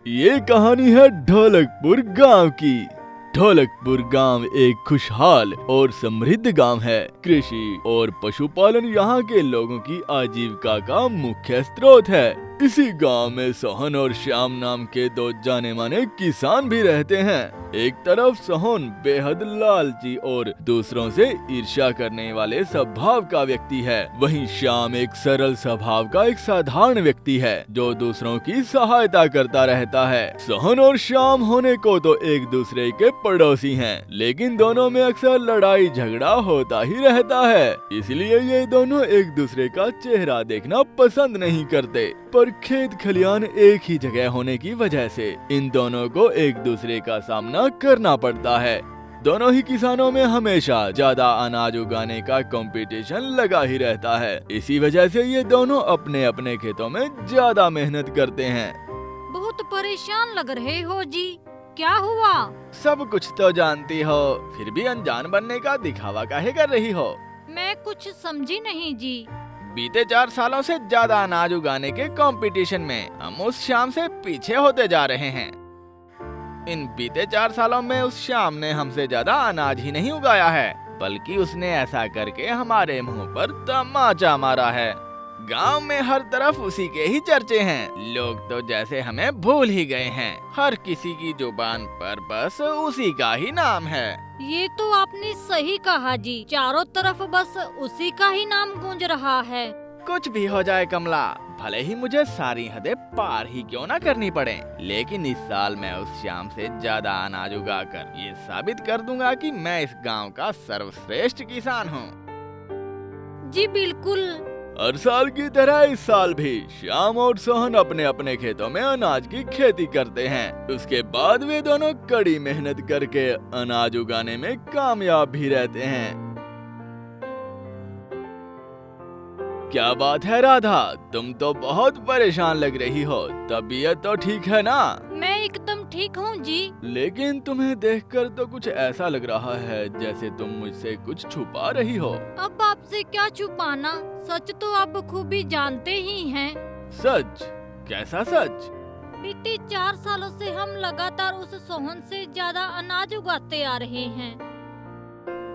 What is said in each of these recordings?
ये कहानी है ढोलकपुर गांव की। ढोलकपुर गांव एक खुशहाल और समृद्ध गांव है। कृषि और पशुपालन यहाँ के लोगों की आजीविका का मुख्य स्रोत है। इसी गांव में सोहन और श्याम नाम के दो जाने माने किसान भी रहते हैं। एक तरफ सोहन बेहद लालची और दूसरों से ईर्ष्या करने वाले स्वभाव का व्यक्ति है, वहीं श्याम एक सरल स्वभाव का एक साधारण व्यक्ति है जो दूसरों की सहायता करता रहता है। सोहन और श्याम होने को तो एक दूसरे के पड़ोसी हैं, लेकिन दोनों में अक्सर लड़ाई झगड़ा होता ही रहता है। इसलिए ये दोनों एक दूसरे का चेहरा देखना पसंद नहीं करते, पर खेत खलियान एक ही जगह होने की वजह से इन दोनों को एक दूसरे का सामना करना पड़ता है। दोनों ही किसानों में हमेशा ज्यादा अनाज उगाने का कंपटीशन लगा ही रहता है। इसी वजह से ये दोनों अपने अपने खेतों में ज्यादा मेहनत करते हैं। बहुत परेशान लग रहे हो जी, क्या हुआ? सब कुछ तो जानती हो, फिर भी अनजान बनने का दिखावा काहे कर रही हो? मैं कुछ समझी नहीं जी। बीते 4 सालों से ज्यादा अनाज उगाने के कंपटीशन में हम उस श्याम से पीछे होते जा रहे हैं। इन बीते 4 सालों में उस श्याम ने हमसे ज्यादा अनाज ही नहीं उगाया है, बल्कि उसने ऐसा करके हमारे मुंह पर तमाचा मारा है। गांव में हर तरफ उसी के ही चर्चे हैं। लोग तो जैसे हमें भूल ही गए हैं। हर किसी की जुबान पर बस उसी का ही नाम है। ये तो आपने सही कहा जी, चारों तरफ बस उसी का ही नाम गूंज रहा है। कुछ भी हो जाए कमला, भले ही मुझे सारी हदें पार ही क्यों ना करनी पड़े, लेकिन इस साल मैं उस श्याम से ज्यादा अनाज उगाकर ये साबित कर दूंगा कि मैं इस गांव का सर्वश्रेष्ठ किसान हूँ। जी बिल्कुल। हर साल की तरह इस साल भी श्याम और सोहन अपने अपने खेतों में अनाज की खेती करते हैं। उसके बाद वे दोनों कड़ी मेहनत करके अनाज उगाने में कामयाब भी रहते हैं। क्या बात है राधा, तुम तो बहुत परेशान लग रही हो। तबीयत तो ठीक है ना? मैं एकदम ठीक हूँ जी। लेकिन तुम्हें देखकर तो कुछ ऐसा लग रहा है जैसे तुम मुझसे कुछ छुपा रही हो। अब आपसे क्या छुपाना, सच तो आप खूब ही जानते ही हैं। सच? कैसा सच? बीते 4 सालों से हम लगातार उस सोहन से ज्यादा अनाज उगाते आ रहे हैं।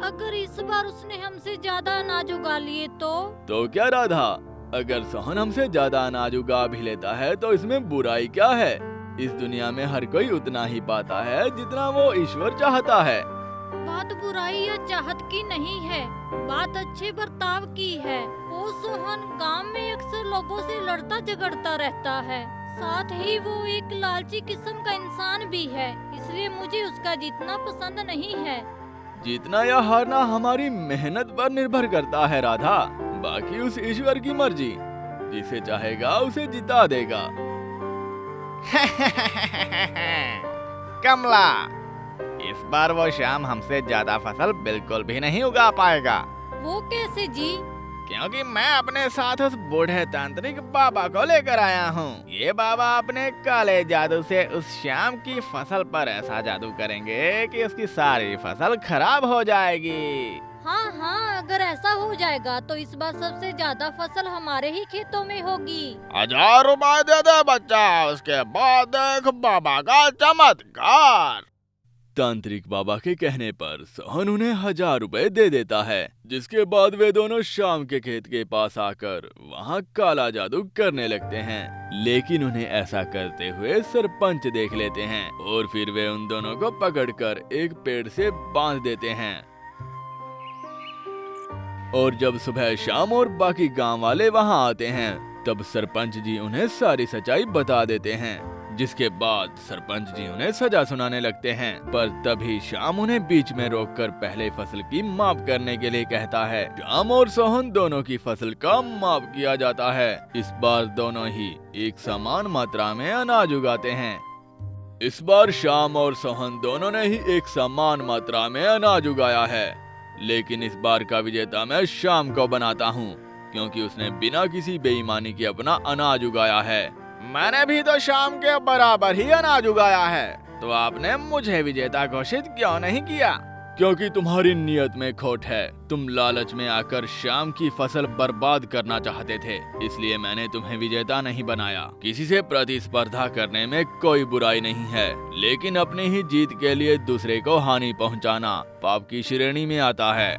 अगर इस बार उसने हमसे ज्यादा अनाज उगा लिए तो क्या राधा, अगर सोहन हमसे ज्यादा अनाज उगा भी लेता है तो इसमें बुराई क्या है? इस दुनिया में हर कोई उतना ही पाता है जितना वो ईश्वर चाहता है। बात बुराई या चाहत की नहीं है, बात अच्छे बर्ताव की है। वो सोहन गांव में अक्सर लोगों से लड़ता झगड़ता रहता है, साथ ही वो एक लालची किस्म का इंसान भी है, इसलिए मुझे उसका जीतना पसंद नहीं है। जीतना या हारना हमारी मेहनत पर निर्भर करता है राधा, बाकी उस ईश्वर की मर्जी, जिसे चाहेगा उसे जिता देगा। कमला, इस बार वो श्याम हमसे ज्यादा फसल बिल्कुल भी नहीं उगा पाएगा। वो कैसे जी? क्योंकि मैं अपने साथ उस बूढ़े तांत्रिक बाबा को लेकर आया हूँ। ये बाबा अपने काले जादू से उस श्याम की फसल पर ऐसा जादू करेंगे कि उसकी सारी फसल खराब हो जाएगी। हाँ हाँ, अगर ऐसा हो जाएगा तो इस बार सबसे ज्यादा फसल हमारे ही खेतों में होगी। 1000 रुपए दे दे बच्चा, उसके बाद देख बाबा का चमत्कार। तांत्रिक बाबा के कहने पर सोहन उन्हें 1000 रुपए दे देता है, जिसके बाद वे दोनों श्याम के खेत के पास आकर वहाँ काला जादू करने लगते हैं। लेकिन उन्हें ऐसा करते हुए सरपंच देख लेते हैं और फिर वे उन दोनों को पकड़कर एक पेड़ से बांध देते हैं। और जब सुबह श्याम और बाकी गांव वाले वहाँ आते हैं, तब सरपंच जी उन्हें सारी सच्चाई बता देते हैं, जिसके बाद सरपंच जी उन्हें सजा सुनाने लगते हैं। पर तभी श्याम उन्हें बीच में रोककर पहले फसल की माप करने के लिए कहता है। श्याम और सोहन दोनों की फसल का माप किया जाता है। इस बार दोनों ही एक समान मात्रा में अनाज उगाते हैं। इस बार श्याम और सोहन दोनों ने ही एक समान मात्रा में अनाज उगाया है, लेकिन इस बार का विजेता मैं श्याम को बनाता हूँ, क्योंकि उसने बिना किसी बेईमानी के अपना अनाज उगाया है। मैंने भी तो श्याम के बराबर ही अनाज उगाया है, तो आपने मुझे विजेता घोषित क्यों नहीं किया? क्योंकि तुम्हारी नीयत में खोट है। तुम लालच में आकर श्याम की फसल बर्बाद करना चाहते थे, इसलिए मैंने तुम्हें विजेता नहीं बनाया। किसी से प्रतिस्पर्धा करने में कोई बुराई नहीं है, लेकिन अपनी ही जीत के लिए दूसरे को हानि पहुंचाना पाप की श्रेणी में आता है।